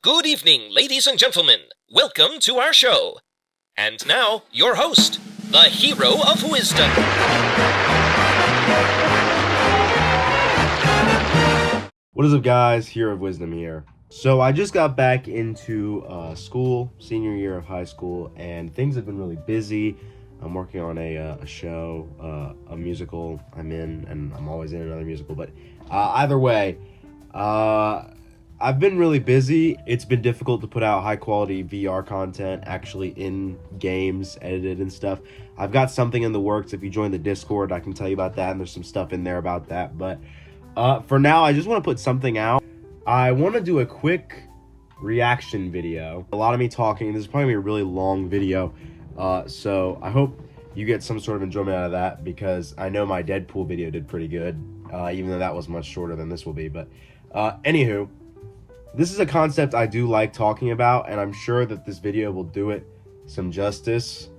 Good evening, ladies and gentlemen. Welcome to our show. And now, your host, the hero of wisdom. What is up, guys? Hero of Wisdom here. So I just got back into school, senior year of high school, and things have been really busy. I'm working on a show, a musical I'm in, and I'm always in another musical. But either way, I've been really busy. It's been difficult to put out high quality VR content actually in games, edited and stuff. I've got something in the works. If you join the Discord, I can tell you about that, and there's some stuff in there about that. But for now, I just want to put something out. I want to do a quick reaction video. A lot of me talking. This is probably going to be a really long video. So I hope you get some sort of enjoyment out of that, because I know my Deadpool video did pretty good, even though that was much shorter than this will be. But anywho, this is a concept I do like talking about, and I'm sure that this video will do it some justice.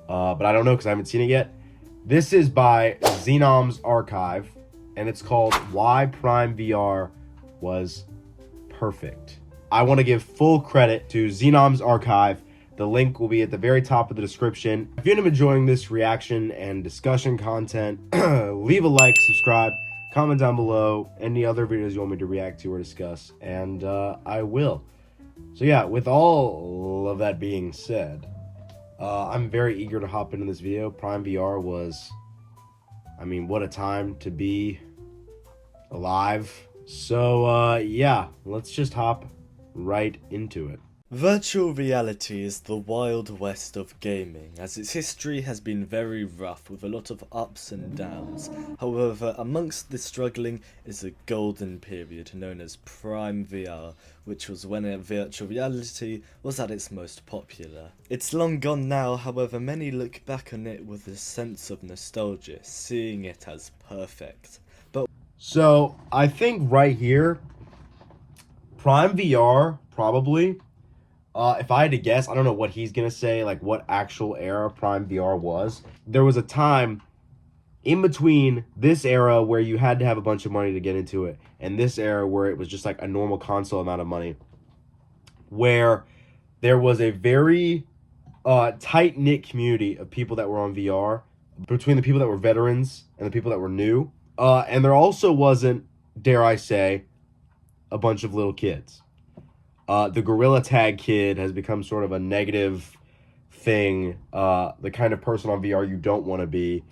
But I don't know, because I haven't seen it yet. This is by Xenom's Archive, and it's called Why Prime VR Was Perfect. I want to give full credit to Xenom's Archive. The link will be at the very top of the description. If you end up enjoying this reaction and discussion content, leave a like, subscribe, comment down below any other videos you want me to react to or discuss, and I will. So yeah, with all of that being said, I'm very eager to hop into this video. Prime VR was, I mean, what a time to be alive. So yeah, let's just hop right into it. Virtual reality is the Wild West of gaming, as its history has been very rough with a lot of ups and downs. However, amongst the struggling is a golden period known as Prime VR, which was when virtual reality was at its most popular. It's long gone now, however many look back on it with a sense of nostalgia, seeing it as perfect. So I think right here, Prime VR probably, if I had to guess, I don't know what he's gonna say, like what actual era Prime VR was. There was a time in between this era where you had to have a bunch of money to get into it, and this era where it was just like a normal console amount of money, where there was a very tight-knit community of people that were on VR, between the people that were veterans and the people that were new. And there also wasn't, dare I say, a bunch of little kids. The Gorilla Tag kid has become sort of a negative thing, the kind of person on VR you don't want to be.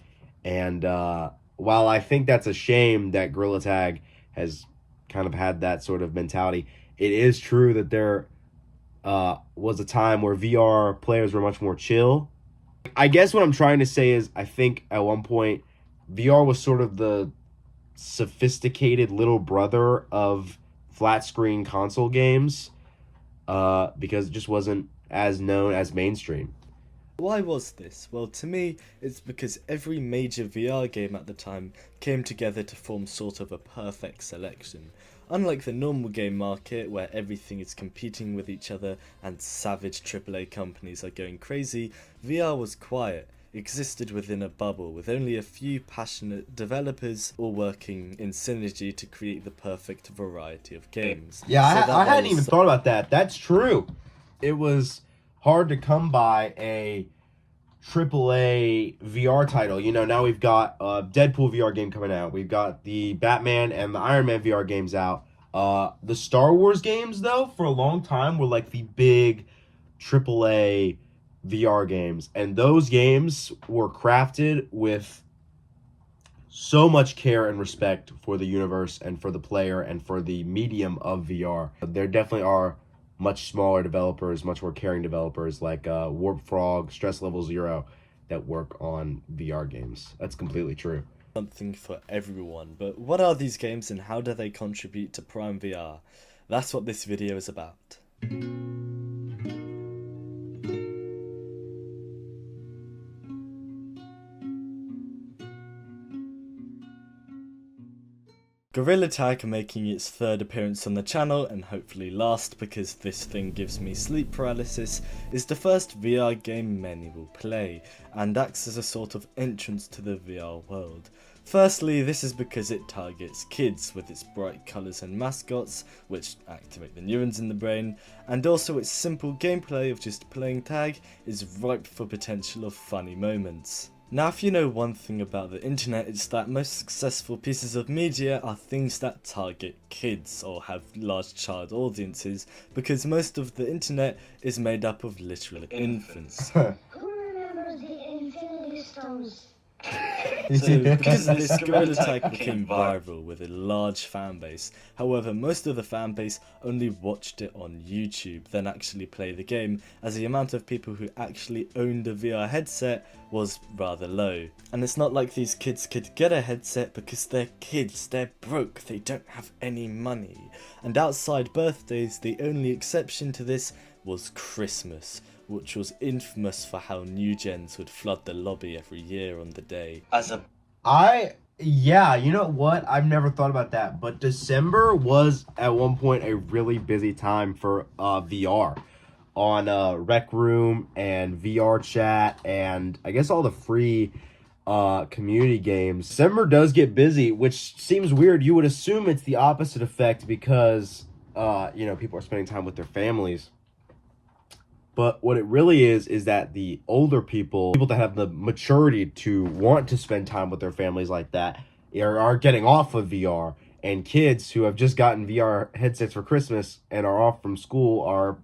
And while I think that's a shame that Gorilla Tag has kind of had that sort of mentality, it is true that there was a time where VR players were much more chill. I guess what I'm trying to say is, I think at one point VR was sort of the sophisticated little brother of flat screen console games, because it just wasn't as known as mainstream. Why was this? Well, to me, it's because every major VR game at the time came together to form sort of a perfect selection. Unlike the normal game market, where everything is competing with each other and savage AAA companies are going crazy, VR was quiet, existed within a bubble with only a few passionate developers all working in synergy to create the perfect variety of games. Yeah, I hadn't even thought about that. That's true. It was hard to come by a AAA VR title. You know, now we've got a Deadpool VR game coming out. We've got the Batman and the Iron Man VR games out. The Star Wars games, though, for a long time were like the big AAA VR games, and those games were crafted with so much care and respect for the universe and for the player and for the medium of VR. There definitely are much smaller developers, much more caring developers like Warp Frog, Stress Level Zero, that work on VR games. That's completely true. Something for everyone, but what are these games and how do they contribute to Prime VR? That's what this video is about. Gorilla Tag, making its third appearance on the channel, and hopefully last because this thing gives me sleep paralysis, is the first VR game many will play, and acts as a sort of entrance to the VR world. Firstly, this is because it targets kids with its bright colours and mascots, which activate the neurons in the brain, and also its simple gameplay of just playing tag is ripe for potential of funny moments. Now, if you know one thing about the internet, it's that most successful pieces of media are things that target kids or have large child audiences, because most of the internet is made up of literal infants. Who remembers the Infinity Stones? So, because of this, Gorilla Tag became viral with a large fan base. However, most of the fan base only watched it on YouTube than actually play the game, as the amount of people who actually owned a VR headset was rather low. And it's not like these kids could get a headset because they're kids, they're broke, they don't have any money. And outside birthdays, the only exception to this was Christmas, which was infamous for how new gens would flood the lobby every year on the day. Yeah, you know what? I've never thought about that, but December was at one point a really busy time for VR on Rec Room and VR Chat and I guess all the free community games. December does get busy, which seems weird. You would assume it's the opposite effect because people are spending time with their families. But what it really is that the older people that have the maturity to want to spend time with their families like that, are getting off of VR. And kids who have just gotten VR headsets for Christmas and are off from school are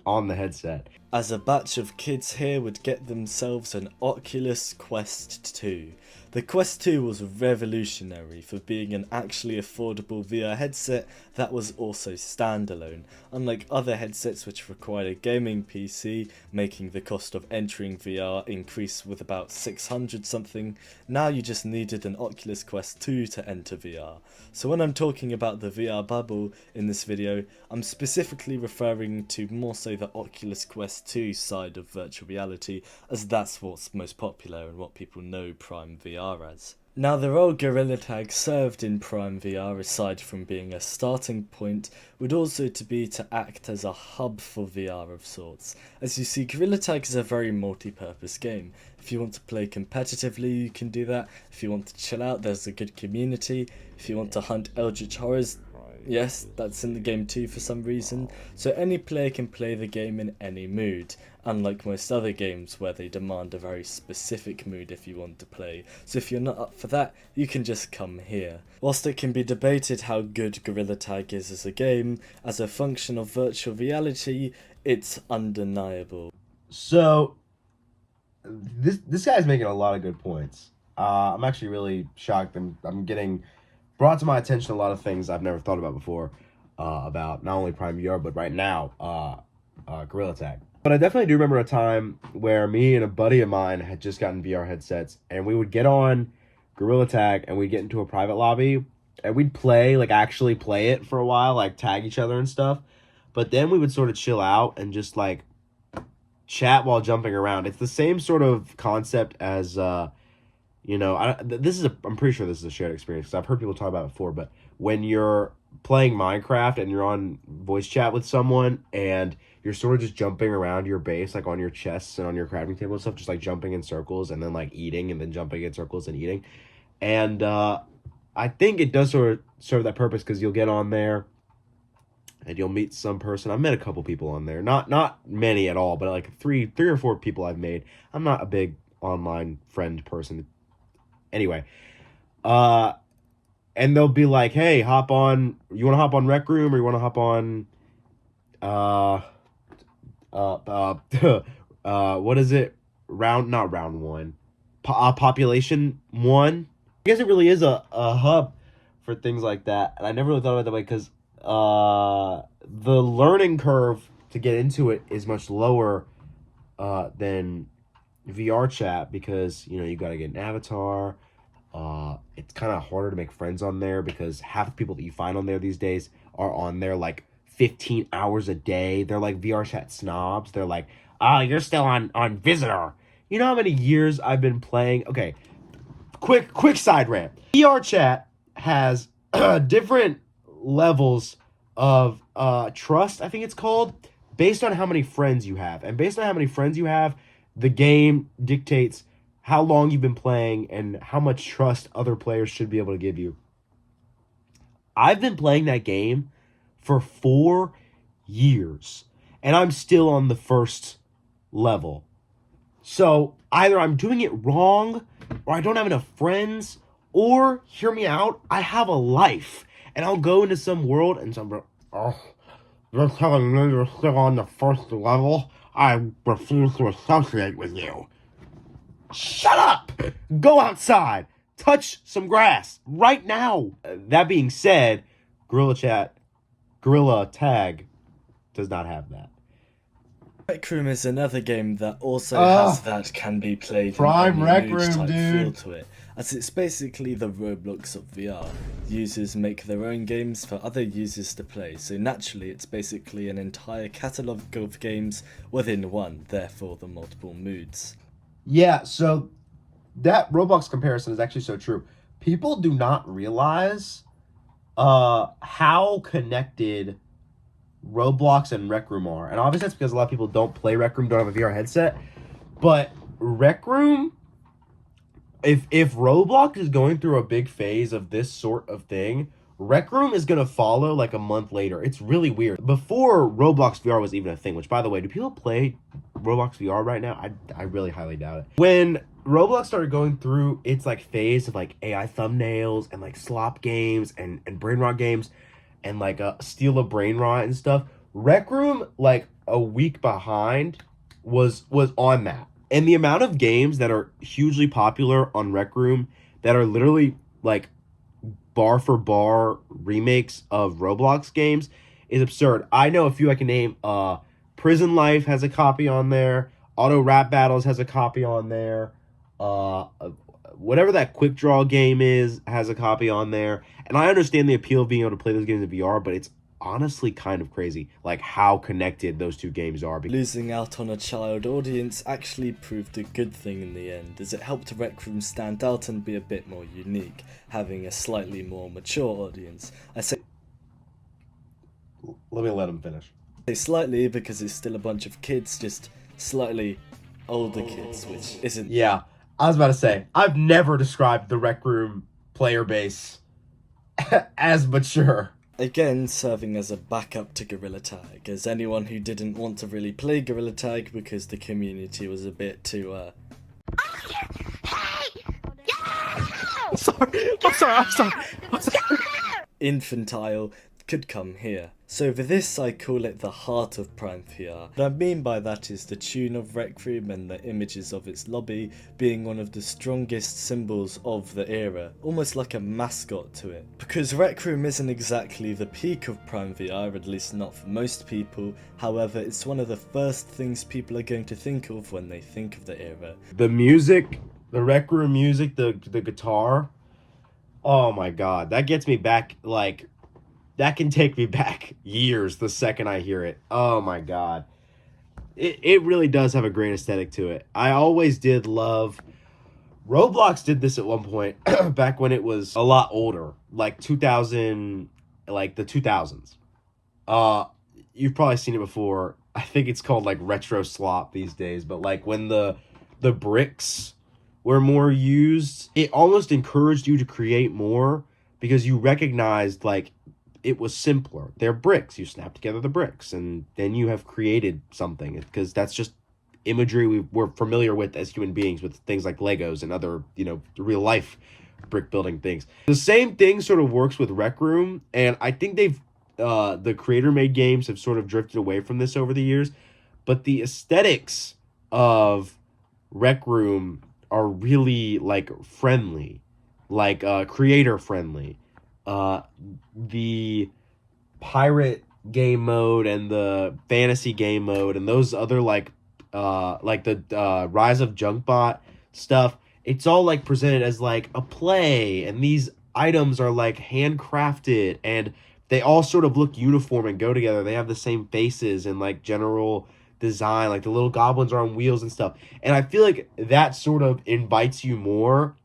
on the headset. As a batch of kids here would get themselves an Oculus Quest 2. The Quest 2 was revolutionary for being an actually affordable VR headset that was also standalone, unlike other headsets which required a gaming PC, making the cost of entering VR increase with about 600 something. Now you just needed an Oculus Quest 2 to enter VR. So when I'm talking about the VR bubble in this video, I'm specifically referring to more so the Oculus Quest 2 side of virtual reality, as that's what's most popular and what people know Prime VR as. Now, the role Gorilla Tag served in Prime VR, aside from being a starting point, would also to be to act as a hub for VR of sorts. As you see, Gorilla Tag is a very multi-purpose game. If you want to play competitively, you can do that. If you want to chill out, there's a good community. If you want to hunt Eldritch Horrors, yes, that's in the game too for some reason. So any player can play the game in any mood, unlike most other games where they demand a very specific mood if you want to play. So if you're not up for that, you can just come here. Whilst it can be debated how good Gorilla Tag is as a game, as a function of virtual reality, it's undeniable. So this guy's making a lot of good points. I'm actually really shocked. I'm getting brought to my attention a lot of things I've never thought about before about not only Prime VR but right now Gorilla Tag. But I definitely do remember a time where me and a buddy of mine had just gotten VR headsets and we would get on Gorilla Tag and we'd get into a private lobby and we'd play, like actually play it for a while, like tag each other and stuff. But then we would sort of chill out and just like chat while jumping around. It's the same sort of concept as I'm pretty sure this is a shared experience because I've heard people talk about it before, but when you're playing Minecraft and you're on voice chat with someone and you're sort of just jumping around your base, like on your chests and on your crafting table and stuff, just like jumping in circles and then like eating and then jumping in circles and eating. And I think it does sort of serve that purpose because you'll get on there and you'll meet some person. I've met a couple people on there, not many at all, but like three or four people I've made. I'm not a big online friend person. Anyway, and they'll be like, hey, you want to hop on Rec Room or you want to hop on, what is it? Not round one, population one. I guess it really is a hub for things like that. And I never really thought about it that way because, the learning curve to get into it is much lower, than VR chat because, you got to get an avatar. It's kind of harder to make friends on there because half the people that you find on there these days are on there like 15 hours a day. They're like VR chat snobs. They're like, you're still on Visitor. You know how many years I've been playing? Okay, quick side rant. VR chat has different levels of trust, I think it's called, based on how many friends you have. And based on how many friends you have, the game dictates how long you've been playing and how much trust other players should be able to give you. I've been playing that game for 4 years, and I'm still on the first level. So either I'm doing it wrong, or I don't have enough friends, or, hear me out, I have a life. And I'll go into some world and some, oh, you're telling me you're still on the first level? I refuse to associate with you. Shut up! Go outside. Touch some grass right now. That being said, Gorilla Tag does not have that. Rec Room is another game that also has that can be played Prime in Rec any mood Room, type dude. feel to it, as it's basically the Roblox of VR. Users make their own games for other users to play, so naturally it's basically an entire catalogue of games within one, therefore the multiple moods. Yeah, so that Roblox comparison is actually so true. People do not realize how connected Roblox and Rec Room are. And obviously that's because a lot of people don't play Rec Room, don't have a VR headset. But Rec Room, if Roblox is going through a big phase of this sort of thing, Rec Room is going to follow like a month later. It's really weird. Before Roblox VR was even a thing, which by the way, do people play Roblox VR right now? I really highly doubt it. When Roblox started going through its like phase of like AI thumbnails and like slop games and brain rot games and like steal a brain rot and stuff, Rec Room, like a week behind, was on that. And the amount of games that are hugely popular on Rec Room that are literally like bar for bar remakes of Roblox games is absurd. I know a few I can name. Prison Life has a copy on there. Auto Rap Battles has a copy on there. Whatever that quick draw game is has a copy on there. And I understand the appeal of being able to play those games in VR, but it's honestly kind of crazy, like how connected those two games are. Losing out on a child audience actually proved a good thing in the end, as it helped Rec Room stand out and be a bit more unique, having a slightly more mature audience. I say Let him finish. Slightly because it's still a bunch of kids, just slightly older kids, which isn't... Yeah, I was about to say, I've never described the Rec Room player base as mature. Again, serving as a backup to Gorilla Tag, as anyone who didn't want to really play Gorilla Tag because the community was a bit too, I'm sorry. Infantile, could come here. So for this I call it the heart of Prime VR. What I mean by that is the tune of Rec Room and the images of its lobby being one of the strongest symbols of the era, almost like a mascot to it. Because Rec Room isn't exactly the peak of Prime VR, at least not for most people, however it's one of the first things people are going to think of when they think of the era. The music, the Rec Room music, the guitar, oh my god, that gets me back, like, that can take me back years the second I hear it. Oh my god. It really does have a great aesthetic to it. I always did love... Roblox did this at one point, back when it was a lot older, like 2000, like the 2000s. You've probably seen it before. I think it's called like retro slop these days, but like when the bricks were more used, it almost encouraged you to create more because you recognized like it was simpler. They're bricks. You snap together the bricks and then you have created something, because that's just imagery we're familiar with as human beings with things like Legos and other, real life brick building things. The same thing sort of works with Rec Room, and I think the creator made games have sort of drifted away from this over the years, but the aesthetics of Rec Room are really like friendly, like creator friendly. The pirate game mode and the fantasy game mode and those other like the Rise of Junkbot stuff, it's all like presented as like a play, and these items are like handcrafted and they all sort of look uniform and go together. They have the same faces and like general design, like the little goblins are on wheels and stuff. And I feel like that sort of invites you more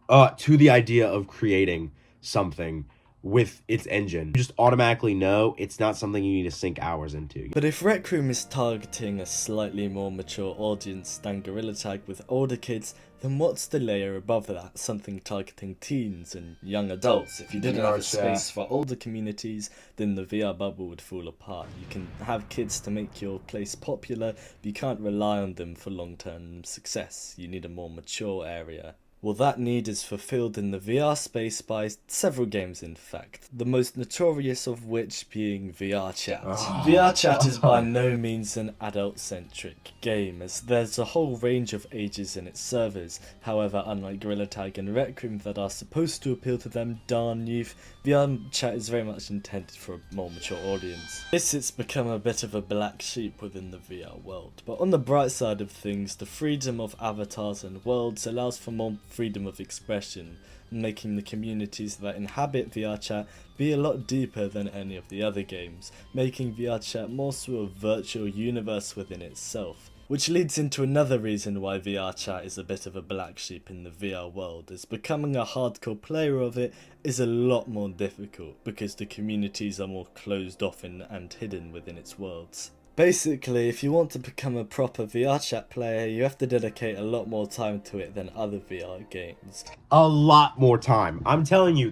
to the idea of creating something with its engine. You just automatically know it's not something you need to sink hours into. But if Rec Room is targeting a slightly more mature audience than Gorilla Tag with older kids, then what's the layer above that? Something targeting teens and young adults. If you didn't have a space for older communities, then the VR bubble would fall apart. You can have kids to make your place popular, but you can't rely on them for long-term success. You need a more mature area. Well, that need is fulfilled in the VR space by several games, in fact, the most notorious of which being VR Chat. VR Chat is by no means an adult-centric game, as there's a whole range of ages in its servers. However, unlike Gorilla Tag and Rec Room that are supposed to appeal to them darn youth, VR Chat is very much intended for a more mature audience. It's become a bit of a black sheep within the VR world, but on the bright side of things, the freedom of avatars and worlds allows for more freedom of expression, making the communities that inhabit VR Chat be a lot deeper than any of the other games, making VR Chat more sort of virtual universe within itself. Which leads into another reason why VR Chat is a bit of a black sheep in the VR world, as becoming a hardcore player of it is a lot more difficult, because the communities are more closed off and hidden within its worlds. Basically, if you want to become a proper VR Chat player, you have to dedicate a lot more time to it than other VR games. A lot more time. I'm telling you,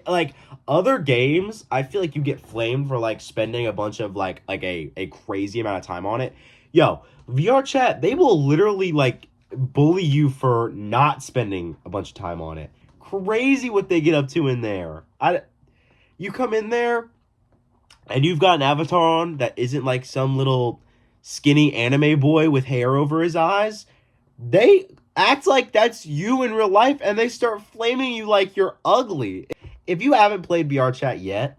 like other games, I feel like you get flamed for like spending a bunch of like a crazy amount of time on it. Yo, VR Chat, they will literally like bully you for not spending a bunch of time on it. Crazy what they get up to in there. You come in there and you've got an avatar on that isn't like some little skinny anime boy with hair over his eyes. They act like that's you in real life and they start flaming you like you're ugly. If you haven't played VR Chat yet,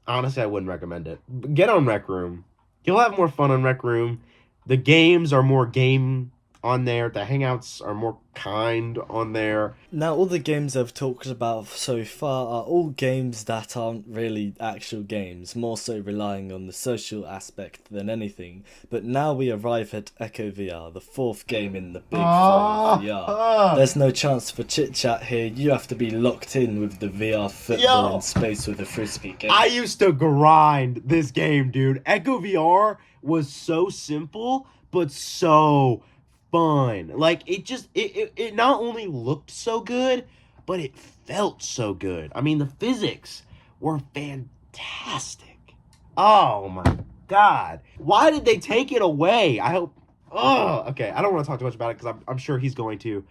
honestly, I wouldn't recommend it. Get on Rec Room. You'll have more fun on Rec Room. The games are more game on there. The hangouts are more kind on there. Now, all the games I've talked about so far are all games that aren't really actual games, more so relying on the social aspect than anything. But now we arrive at Echo VR, the fourth game in the big flow of VR. There's no chance for chit-chat here. You have to be locked in with the VR football in space with a frisbee game. I used to grind this game, dude. Echo VR was so simple, but so fun. Like, it not only looked so good, but it felt so good. I mean, the physics were fantastic. Oh my god. Why did they take it away? I hope... Oh, okay. I don't want to talk too much about it because I'm sure he's going to.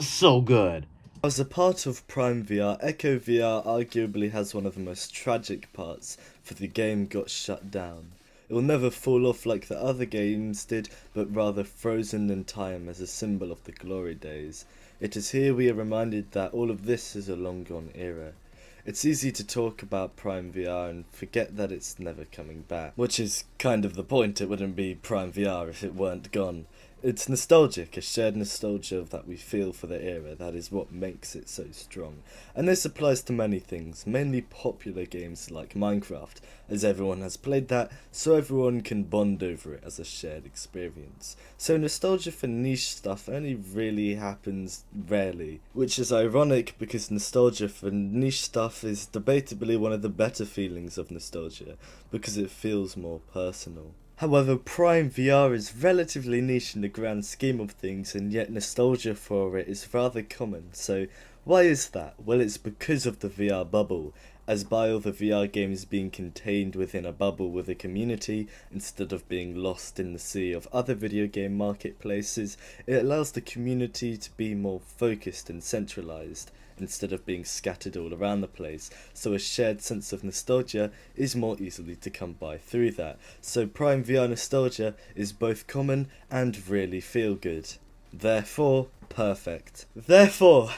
So good. As a part of Prime VR, Echo VR arguably has one of the most tragic parts, for the game got shut down. It will never fall off like the other games did, but rather frozen in time as a symbol of the glory days. It is here we are reminded that all of this is a long gone era. It's easy to talk about Prime VR and forget that it's never coming back. Which is kind of the point, it wouldn't be Prime VR if it weren't gone. It's nostalgic, a shared nostalgia that we feel for the era, that is what makes it so strong. And this applies to many things, mainly popular games like Minecraft, as everyone has played that, so everyone can bond over it as a shared experience. So nostalgia for niche stuff only really happens rarely, which is ironic because nostalgia for niche stuff is debatably one of the better feelings of nostalgia, because it feels more personal. However, Prime VR is relatively niche in the grand scheme of things, and yet nostalgia for it is rather common. So why is that? Well, it's because of the VR bubble, as by all the VR games being contained within a bubble with a community, instead of being lost in the sea of other video game marketplaces, it allows the community to be more focused and centralized, instead of being scattered all around the place, so a shared sense of nostalgia is more easily to come by through that. So Prime VR nostalgia is both common and really feel good. Therefore, perfect. Therefore,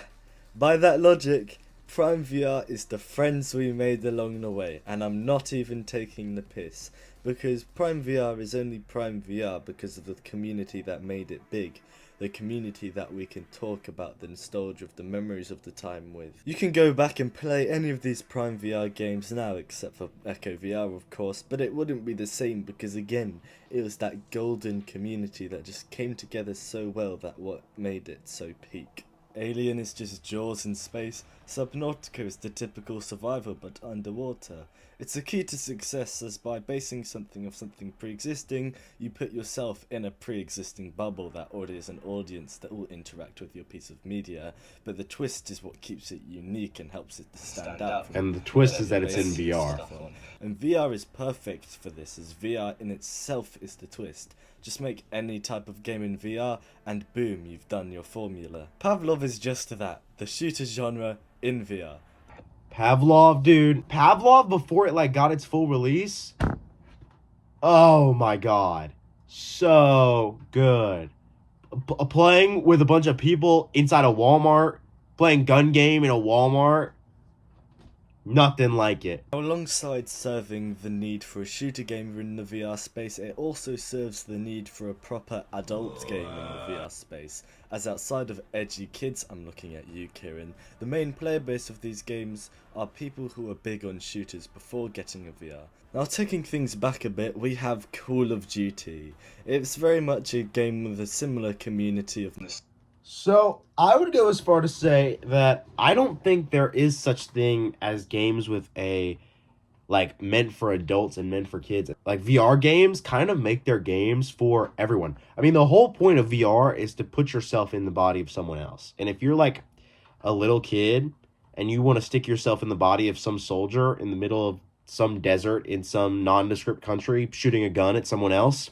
by that logic, Prime VR is the friends we made along the way, and I'm not even taking the piss, because Prime VR is only Prime VR because of the community that made it big. The community that we can talk about the nostalgia of the memories of the time with. You can go back and play any of these Prime VR games now, except for Echo VR of course, but it wouldn't be the same because again, it was that golden community that just came together so well that what made it so peak. Alien is just Jaws in space, Subnautica is the typical survival but underwater. It's a key to success, as by basing something off something pre-existing, you put yourself in a pre-existing bubble that already has an audience that will interact with your piece of media, but the twist is what keeps it unique and helps it to stand out. And the twist is that it's in VR. And VR is perfect for this, as VR in itself is the twist. Just make any type of game in VR, and boom, you've done your formula. Pavlov is just that, the shooter genre in VR. Pavlov, dude. Pavlov, before it got its full release. Oh my god. So good. Playing with a bunch of people inside a Walmart. Playing gun game in a Walmart. Nothing like it. Alongside serving the need for a shooter game in the VR space, it also serves the need for a proper adult game in the VR space. As outside of edgy kids, I'm looking at you, Kieran, the main player base of these games are people who are big on shooters before getting a VR. Now, taking things back a bit, we have Call of Duty. It's very much a game with a similar community of So, I would go as far to say that I don't think there is such thing as games with a, meant for adults and meant for kids. VR games kind of make their games for everyone. I mean, the whole point of VR is to put yourself in the body of someone else. And if you're, a little kid and you want to stick yourself in the body of some soldier in the middle of some desert in some nondescript country shooting a gun at someone else,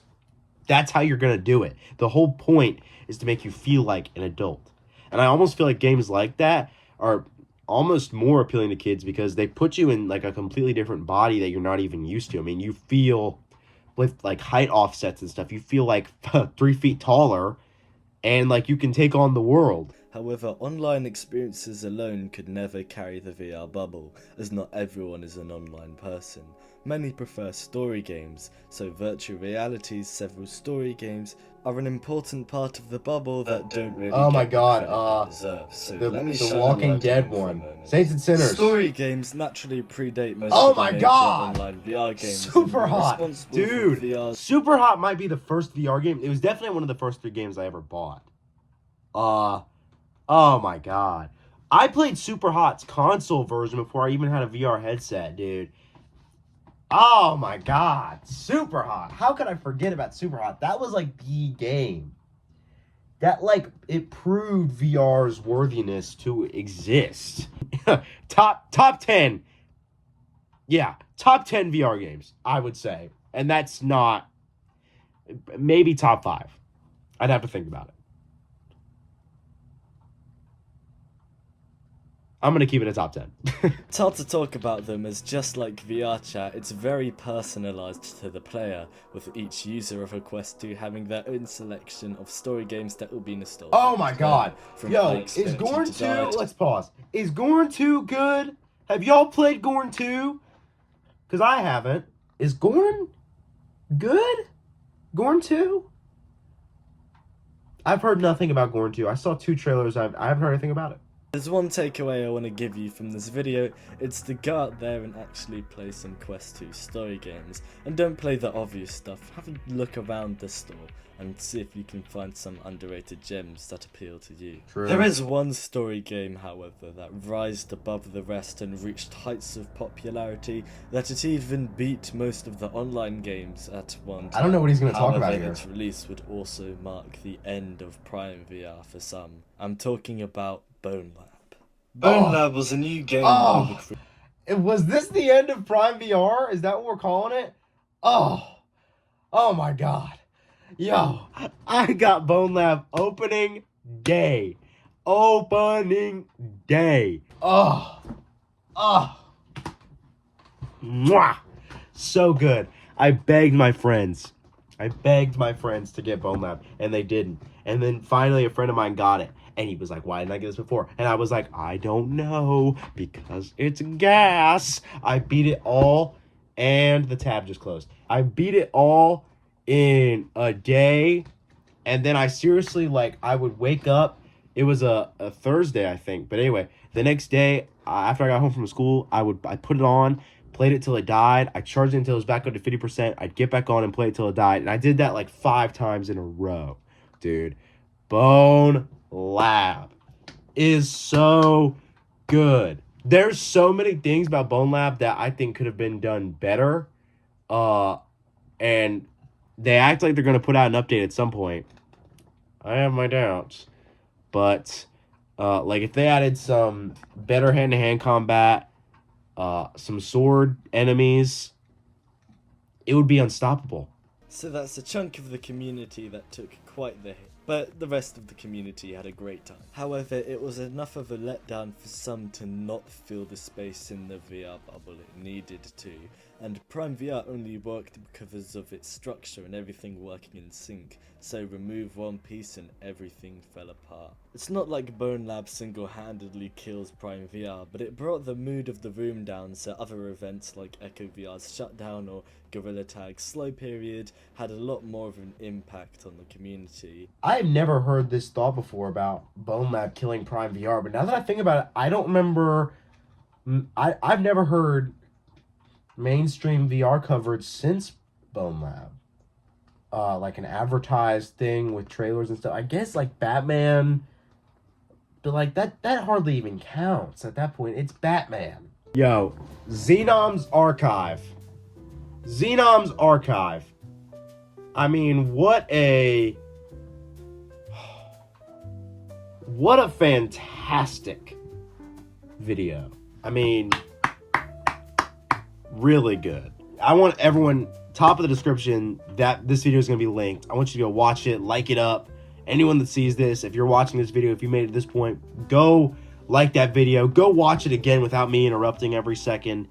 that's how you're going to do it. The whole point is to make you feel like an adult. And I almost feel like games like that are almost more appealing to kids because they put you in a completely different body that you're not even used to. I mean, you feel with height offsets and stuff, you feel 3 feet taller and you can take on the world. However, online experiences alone could never carry the VR bubble, as not everyone is an online person. Many prefer story games, so virtual reality's several story games are an important part of the bubble that don't really Oh my get the god, credit they deserve. So let me the shine a Walking light Dead on them for a one. moment. Saints and Sinners. Story games naturally predate most Oh of the my major god! online VR games. Super and are Hot. responsible Dude, for VR's Super Hot might be the first VR game. It was definitely one of the first 3 games I ever bought. Oh my god. I played Super Hot's console version before I even had a VR headset, dude. Oh my god. Super Hot. How could I forget about Super Hot? That was the game. That it proved VR's worthiness to exist. top 10. Yeah, top 10 VR games, I would say. And that's not maybe top 5. I'd have to think about it. I'm going to keep it a top 10. It's hard to talk about them, as just like VR chat, it's very personalised to the player, with each user of a Quest 2 having their own selection of story games that will be nostalgic. Oh my god. From Yo, I is Expect You Gorn to 2... Die Let's pause. Is Gorn 2 good? Have y'all played Gorn 2? Because I haven't. Is Gorn good? Gorn 2? I've heard nothing about Gorn 2. I saw 2 trailers. I haven't heard anything about it. There's one takeaway I want to give you from this video. It's to go out there and actually play some Quest 2 story games. And don't play the obvious stuff. Have a look around the store and see if you can find some underrated gems that appeal to you. True. There is one story game, however, that rised above the rest and reached heights of popularity that it even beat most of the online games at one time. I don't know what he's going to talk about However, here. its release would also mark the end of Prime VR for some. I'm talking about Bone Lab. Bone Lab was a new game Oh. over Was this the end of Prime VR? Is that what we're calling it? Oh my god. Yo, I got Bone Lab opening day. Opening day. Oh. Mwah. So good. I begged my friends to get Bone Lab, and they didn't. And then finally a friend of mine got it. And he was like, why didn't I get this before? And I was like, I don't know, because it's gas. I beat it all, and the tab just closed. I beat it all in a day, and then I seriously, I would wake up. It was a Thursday, I think. But anyway, the next day, after I got home from school, I put it on, played it till it died. I charged it until it was back up to 50%. I'd get back on and play it till it died. And I did that 5 times in a row, dude. Bone Lab is so good. There's so many things about Bone Lab that I think could have been done better. And they act like they're going to put out an update at some point. I have my doubts. But, like, if they added some better hand-to-hand combat, some sword enemies, it would be unstoppable. So that's a chunk of the community that took quite the hit, but the rest of the community had a great time. However, it was enough of a letdown for some to not fill the space in the VR bubble it needed to, and Prime VR only worked because of its structure and everything working in sync, so remove one piece and everything fell apart. It's not like Bone Lab single-handedly kills Prime VR, but it brought the mood of the room down, so other events like Echo VR's shutdown or Gorilla Tag's slow period had a lot more of an impact on the community. I have never heard this thought before about Bone Lab killing Prime VR, but now that I think about it, I don't remember... I've never heard mainstream VR coverage since Bone Lab. Like an advertised thing with trailers and stuff. I guess like Batman, but like that hardly even counts at that point. It's Batman. Yo, Xenom's Archive. Xenom's Archive. I mean, what a fantastic video. I mean, really good. I want everyone, top of the description, that this video is going to be linked. I want you to go watch it, like it up. Anyone that sees this, if you're watching this video, if you made it to this point, go like that video. Go watch it again without me interrupting every second.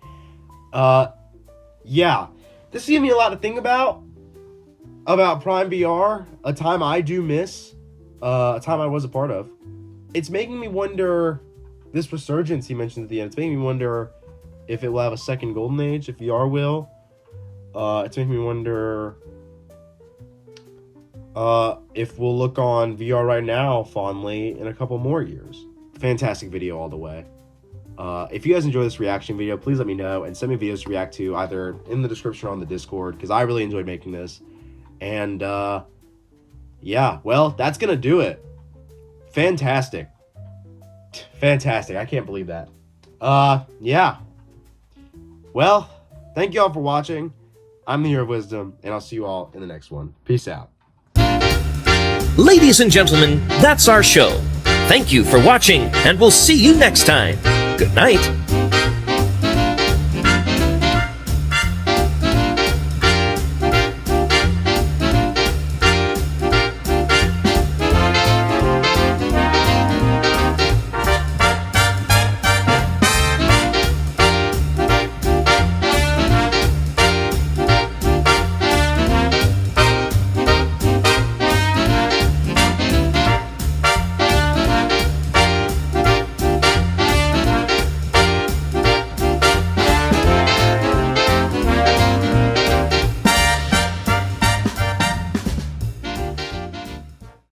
Yeah. This gave me a lot to think about Prime VR, a time I do miss, a time I was a part of. It's making me wonder, this resurgence he mentioned at the end, it's making me wonder if it will have a second golden age, if VR will. It's making me wonder if we'll look on VR right now fondly in a couple more years. Fantastic video all the way. If you guys enjoy this reaction video, please let me know and send me videos to react to either in the description or on the Discord, because I really enjoyed making this. And yeah, well, that's gonna do it. Fantastic. Fantastic. I can't believe that. Yeah. Well, thank you all for watching. I'm the Hero of Wisdom, and I'll see you all in the next one. Peace out. Ladies and gentlemen, that's our show. Thank you for watching, and we'll see you next time. Good night.